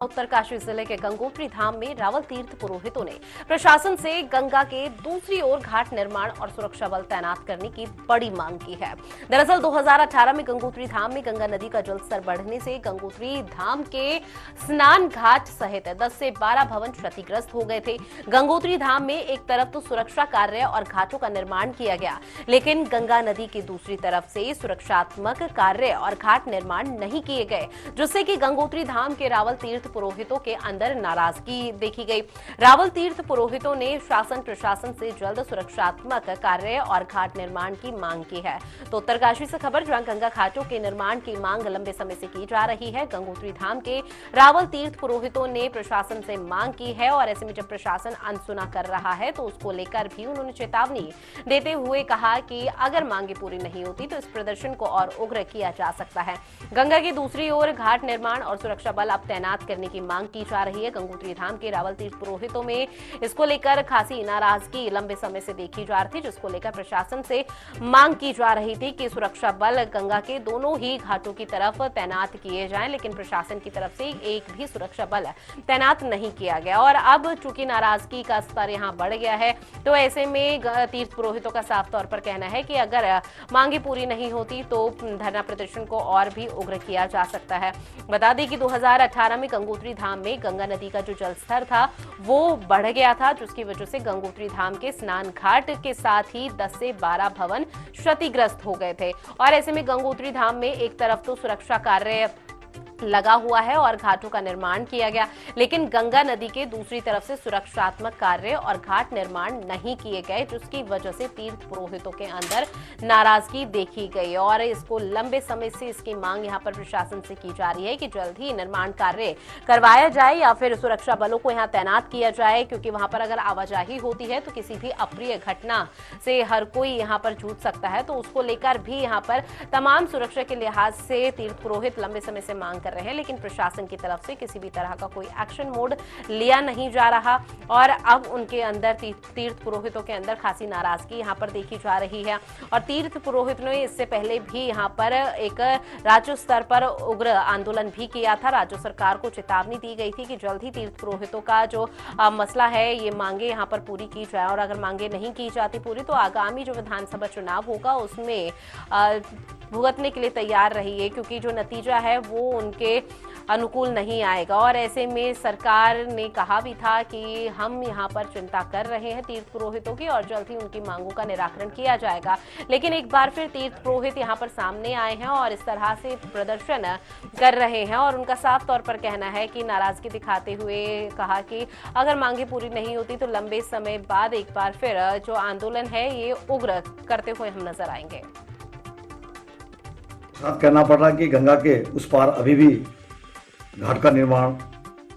उत्तरकाशी जिले के गंगोत्री धाम में रावल तीर्थ पुरोहितों ने प्रशासन से गंगा के दूसरी ओर घाट निर्माण और सुरक्षा बल तैनात करने की बड़ी मांग की है। दरअसल 2018 में गंगोत्री धाम में गंगा नदी का जलस्तर बढ़ने से गंगोत्री धाम के स्नान घाट सहित 10 से 12 भवन क्षतिग्रस्त हो गए थे। गंगोत्री धाम में एक तरफ तो सुरक्षा कार्य और घाटों का निर्माण किया गया, लेकिन गंगा नदी की दूसरी तरफ से सुरक्षात्मक कार्य और घाट निर्माण नहीं किए गए, जिससे कि गंगोत्री धाम के रावल तीर्थ पुरोहितों के अंदर नाराजगी देखी गई। रावल तीर्थ पुरोहितों ने शासन प्रशासन से जल्द सुरक्षात्मक कार्य और घाट निर्माण की मांग की है। तो उत्तरकाशी से खबर, जहां गंगा घाटों के निर्माण की मांग लंबे समय से की जा रही है। गंगोत्री धाम के रावल तीर्थ पुरोहितों ने प्रशासन से मांग की है और ऐसे में जब प्रशासन अनसुना कर रहा है तो उसको लेकर भी उन्होंने चेतावनी देते हुए कहा कि अगर मांगे पूरी नहीं होती तो इस प्रदर्शन को और उग्र किया जा सकता है। गंगा की दूसरी ओर घाट निर्माण और सुरक्षा बल अब तैनात करने की मांग की जा रही है। गंगोत्री धाम के रावल तीर्थ पुरोहितों में इसको लेकर खासी नाराजगी लंबे समय से देखी जा रही थी, जिसको लेकर प्रशासन से मांग की जा रही थी कि सुरक्षा बल गंगा के दोनों ही घाटों की तरफ तैनात किए जाएं, लेकिन प्रशासन की तरफ से एक भी सुरक्षा बल तैनात नहीं किया गया। और अब चूंकि नाराजगी का स्तर यहां बढ़ गया है, तो ऐसे में तीर्थ पुरोहितों का साफ तौर पर कहना है कि अगर मांगे पूरी नहीं होती तो धरना प्रदर्शन को और भी उग्र किया जा सकता है। बता दें कि 2018 में गंगोत्री धाम में गंगा नदी का जो जलस्तर था वो बढ़ गया था, जिसकी वजह से गंगोत्री धाम के स्नान घाट के साथ ही 10 से 12 भवन क्षतिग्रस्त हो गए थे। और ऐसे में गंगोत्री धाम में एक तरफ तो सुरक्षा कार्य लगा हुआ है और घाटों का निर्माण किया गया, लेकिन गंगा नदी के दूसरी तरफ से सुरक्षात्मक कार्य और घाट निर्माण नहीं किए गए, जिसकी वजह से तीर्थ पुरोहितों के अंदर नाराजगी देखी गई। और इसको लंबे समय से इसकी मांग यहां पर प्रशासन से की जा रही है कि जल्द ही निर्माण कार्य करवाया जाए या फिर सुरक्षा बलों को यहां तैनात किया जाए, क्योंकि वहां पर अगर आवाजाही होती है तो किसी भी अप्रिय घटना से हर कोई यहां पर जूझ सकता है। तो उसको लेकर भी यहां पर तमाम सुरक्षा के लिहाज से तीर्थ पुरोहित लंबे समय से मांग कर रहे हैं, लेकिन प्रशासन की तरफ से किसी भी तरह का कोई एक्शन मोड लिया नहीं जा रहा। और अब उनके अंदर तीर्थ पुरोहितों के अंदर खासी नाराजगी यहां पर देखी जा रही है। और तीर्थ पुरोहित ने इससे पहले भी यहां पर एक राज्य स्तर पर उग्र आंदोलन भी किया था। राज्य सरकार को चेतावनी दी गई थी कि जल्द ही तीर्थ पुरोहितों का जो मसला है, ये मांगे यहां पर पूरी की जाए, और अगर मांगे नहीं की जाती पूरी तो आगामी जो विधानसभा चुनाव होगा उसमें भुगतने के लिए तैयार रही है, क्योंकि जो नतीजा है वो उनके अनुकूल नहीं आएगा। और ऐसे में सरकार ने कहा भी था कि हम यहाँ पर चिंता कर रहे हैं तीर्थ पुरोहितों की और जल्द ही उनकी मांगों का निराकरण किया जाएगा। लेकिन एक बार फिर तीर्थ पुरोहित यहाँ पर सामने आए हैं और इस तरह से प्रदर्शन कर रहे हैं, और उनका साफ तौर पर कहना है कि नाराजगी दिखाते हुए कहा कि अगर मांगे पूरी नहीं होती तो लंबे समय बाद एक बार फिर जो आंदोलन है ये उग्र करते हुए हम नजर आएंगे। साथ कहना पड़ रहा है कि गंगा के उस पार अभी भी घाट का निर्माण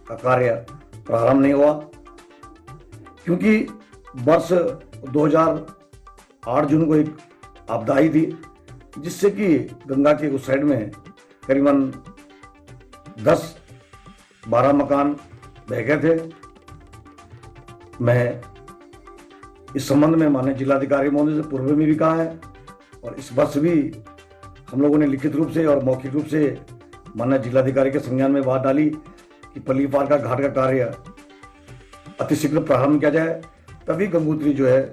का कार्य प्रारंभ नहीं हुआ, क्योंकि वर्ष 2008 जून को एक आपदा आई थी, जिससे कि गंगा के उस साइड में करीबन 10-12 मकान बह गए थे। मैं इस संबंध में माननीय जिलाधिकारी महोदय से पूर्व में भी कहा है, और इस वर्ष भी हम लोगों ने लिखित रूप से और मौखिक रूप से माननीय जिलाधिकारी के संज्ञान में बात डाली कि पल्ली पार का घाट का कार्य अतिशीघ्र प्रारंभ किया जाए, तभी गंगोत्री जो है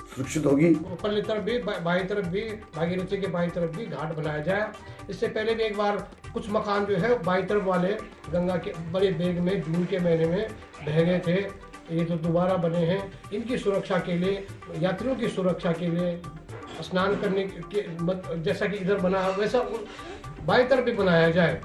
सुरक्षित होगी। ऊपरली तरफ भी, बाई तरफ भी, भागीरथी के बाई तरफ भी घाट बनाया जाए। इससे पहले भी एक बार कुछ मकान जो है बाई तरफ वाले गंगा के बड़े बेग में जून के महीने में बह गए थे, ये तो दोबारा बने हैं। इनकी सुरक्षा के लिए, यात्रियों की सुरक्षा के लिए, स्नान करने के जैसा कि इधर बना है वैसा बाई तरफ भी बनाया जाए।